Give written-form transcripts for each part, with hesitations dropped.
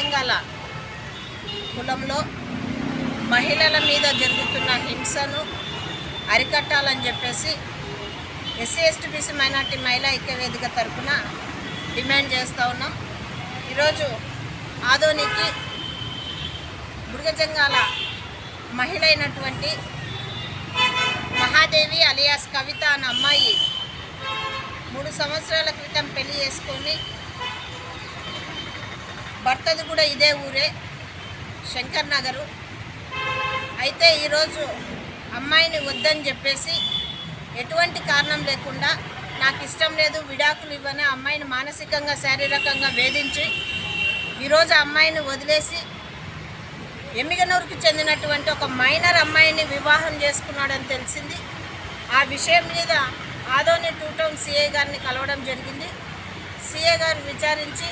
జంగాల కులంలో మహిళల మీద జరుగుతున్న హింసను అరికట్టాలని చెప్పేసి ఎస్సీ ఎస్టీ బీసీ మైనార్టీ మహిళా ఐక్యవేదిక తరఫున డిమాండ్ చేస్తూ ఉన్నాం. ఈరోజు ఆదోనికి బుడగజంగాల మహిళ అయినటువంటి మహాదేవి అలియాస్ కవిత అనే అమ్మాయి 3 సంవత్సరాల క్రితం పెళ్లి చేసుకొని భర్తది కూడా ఇదే ఊరే శంకర్ నగరు. అయితే ఈరోజు అమ్మాయిని వద్దని చెప్పేసి ఎటువంటి కారణం లేకుండా నాకు ఇష్టం లేదు విడాకులు ఇవ్వని అమ్మాయిని మానసికంగా శారీరకంగా వేధించి ఈరోజు అమ్మాయిని వదిలేసి ఎమ్మిగనూరుకు చెందినటువంటి ఒక మైనర్ అమ్మాయిని వివాహం చేసుకున్నాడని తెలిసింది. ఆ విషయం మీద ఆదోని 2 టౌన్ సిఐ గారిని కలవడం జరిగింది. సిఐ గారు విచారించి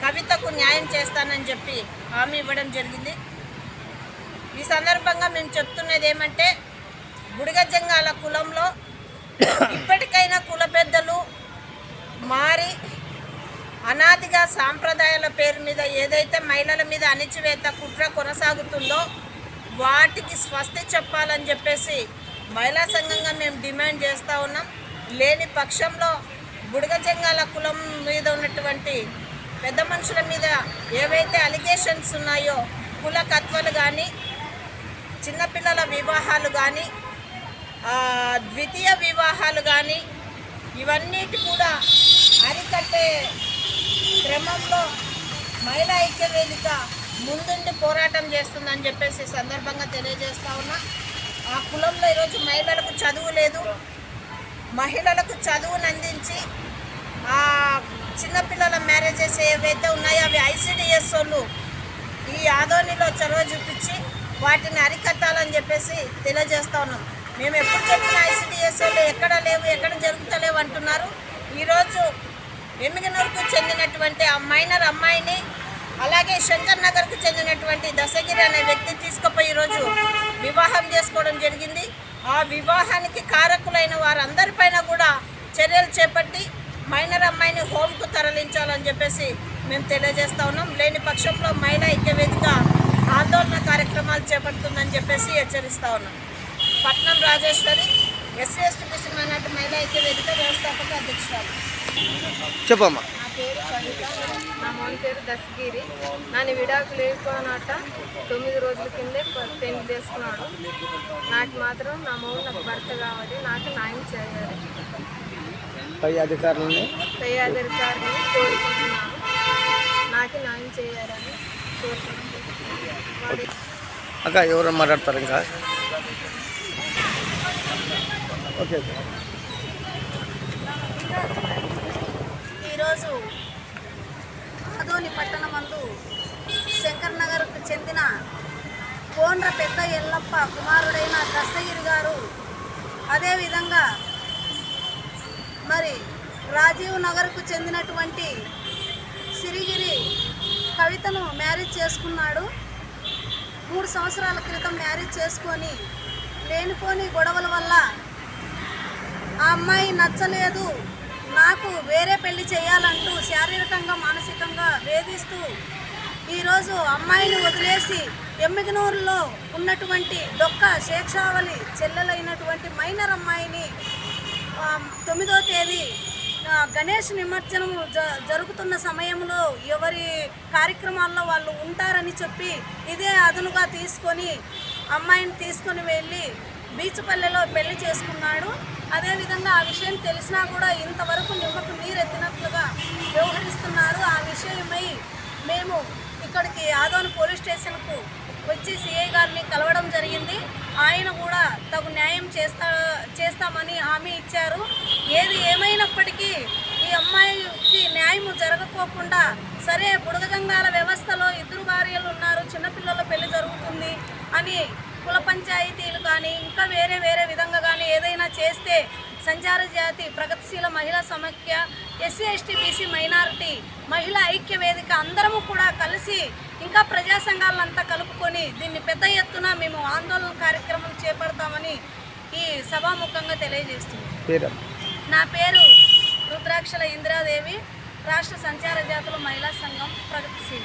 కవితకు న్యాయం చేస్తానని చెప్పి హామీ ఇవ్వడం జరిగింది. ఈ సందర్భంగా మేము చెప్తున్నది ఏమంటే బుడగజంగాల కులంలో ఇప్పటికైనా కుల పెద్దలు మారి అనాదిగా సాంప్రదాయాల పేరు మీద ఏదైతే మహిళల మీద అణిచివేత కుట్ర కొనసాగుతుందో వాటికి స్వస్తి చెప్పాలని చెప్పేసి మహిళా సంఘంగా మేము డిమాండ్ చేస్తూ ఉన్నాం. లేని పక్షంలో బుడగజంగాల కులం మీద ఉన్నటువంటి పెద్ద మనుషుల మీద ఏవైతే అలిగేషన్స్ ఉన్నాయో కుల కత్వలు కానీ చిన్నపిల్లల వివాహాలు కానీ ద్వితీయ వివాహాలు కానీ ఇవన్నిటి కూడా అరికట్టే క్రమంలో మహిళా ఐక్యవేదిక ముందుండి పోరాటం చేస్తుందని చెప్పేసి సందర్భంగా తెలియజేస్తూ ఉన్నా. ఆ కులంలో ఈరోజు మహిళలకు చదువు లేదు. మహిళలకు చదువును అందించి ఆ చిన్నపిల్లల మ్యారేజెస్ ఏవైతే ఉన్నాయో అవి ఐసిడిఎస్ వాళ్ళు ఈ ఆదోనిలో చొరవ చూపించి వాటిని అరికట్టాలని చెప్పేసి తెలియజేస్తూ ఉన్నాం. మేము ఎప్పుడు చెప్పిన ఐసిడిఎస్ వాళ్ళు ఎక్కడ లేవు ఎక్కడ జరుగుతలేవు అంటున్నారు. ఈరోజు ఎమ్మిగనూరుకు చెందినటువంటి ఆ మైనర్ అమ్మాయిని అలాగే శంకర్ నగర్కు చెందినటువంటి దశగిరి అనే వ్యక్తి తీసుకుపోయి ఈరోజు వివాహం చేసుకోవడం జరిగింది. ఆ వివాహానికి కారకులైన వారందరిపైన కూడా చర్యలు చేపట్టి మైనర్ అమ్మాయిని హోమ్కు తరలించాలని చెప్పేసి మేము తెలియజేస్తూ ఉన్నాం. లేని పక్షంలో మహిళా ఐక్యవేదిక ఆందోళన కార్యక్రమాలు చేపడుతుందని చెప్పేసి హెచ్చరిస్తూ ఉన్నాం. పట్నం Rajeshwari, SC ST BC minority మహిళా ఐక్యవేదిక వ్యవస్థాపక అధ్యక్షురాలు. చెప్పమ్మా. నా పేరు కవిత, నా మొన్న పేరు దశగిరి. నన్ను విడాకులు లేకపోయినట్ట 9 రోజుల కిందే పెళ్లి చేసుకున్నాడు. నాకు మాత్రం నా మౌన్ నాకు భర్త కావాలి, నాకు న్యాయం చేయాలి. పై అధికారులని కోరుకుంటున్నాను, నాకు న్యాయం చేయాలని కోరుకుంటున్నాను. అక్క ఎవరు మాట్లాడతారు ఇంకా? ఓకే. ఈరోజు ఆదోని పట్టణమందు శంకర్ నగర్కు చెందిన కోండ్ర పెద్ద ఎల్లప్ప కుమారుడైన దస్తగిరి గారు, అదేవిధంగా మరి రాజీవ్ నగర్కు చెందినటువంటి సిరిగిరి కవితను మ్యారేజ్ చేసుకున్నాడు. 3 సంవత్సరాల క్రితం మ్యారేజ్ చేసుకొని లేనిపోని గొడవల వల్ల ఆ అమ్మాయి నచ్చలేదు, నాకు వేరే పెళ్లి చేయాలంటూ శారీరకంగా మానసికంగా వేధిస్తూ ఈరోజు అమ్మాయిని వదిలేసి ఎమ్మిగనూరులో ఉన్నటువంటి డొక్క శేక్షావళి చెల్లెలైనటువంటి మైనర్ అమ్మాయిని 9వ తేదీ గణేష్ నిమజ్జనము జరుగుతున్న సమయంలో ఎవరి కార్యక్రమాల్లో వాళ్ళు ఉంటారని చెప్పి ఇదే అదనుగా తీసుకొని అమ్మాయిని తీసుకొని వెళ్ళి బీచ్పల్లెలో పెళ్లి చేసుకున్నాడు. అదేవిధంగా ఆ విషయం తెలిసినా కూడా ఇంతవరకు నిమ్మకు నీరెత్తినట్లుగా వ్యవహరిస్తున్నారు. ఆ విషయమై మేము ఇక్కడికి ఆదోని పోలీస్ స్టేషన్కు వచ్చి సిఐ గారిని కలవడం జరిగింది. ఆయన కూడా తగు న్యాయం చేస్తామని హామీ ఇచ్చారు. ఏది ఏమైనప్పటికీ ఈ అమ్మాయికి న్యాయం జరగకోకుండా సరే బుడగజంగాల వ్యవస్థలో 2 భార్యలు ఉన్నారు, చిన్నపిల్లల పెళ్లి జరుగుతుంది అని కుల పంచాయతీలు కానీ ఇంకా వేరే విధంగా కానీ ఏదైనా చేస్తే సంచార జాతి ప్రగతిశీల మహిళా సమైక్య ఎస్సీ ఎస్టీ బీసీ మైనారిటీ మహిళా ఐక్య వేదిక అందరము కూడా కలిసి ఇంకా ప్రజా సంఘాలంతా కలుపుకొని దీన్ని పెద్ద ఎత్తున మేము ఆందోళన కార్యక్రమం చేపడతామని ఈ సభాముఖంగా తెలియజేస్తున్నాం. నా పేరు రుద్రాక్షల ఇందిరాదేవి, రాష్ట్ర సంచార జాతుల మహిళా సంఘం ప్రగతిశీల.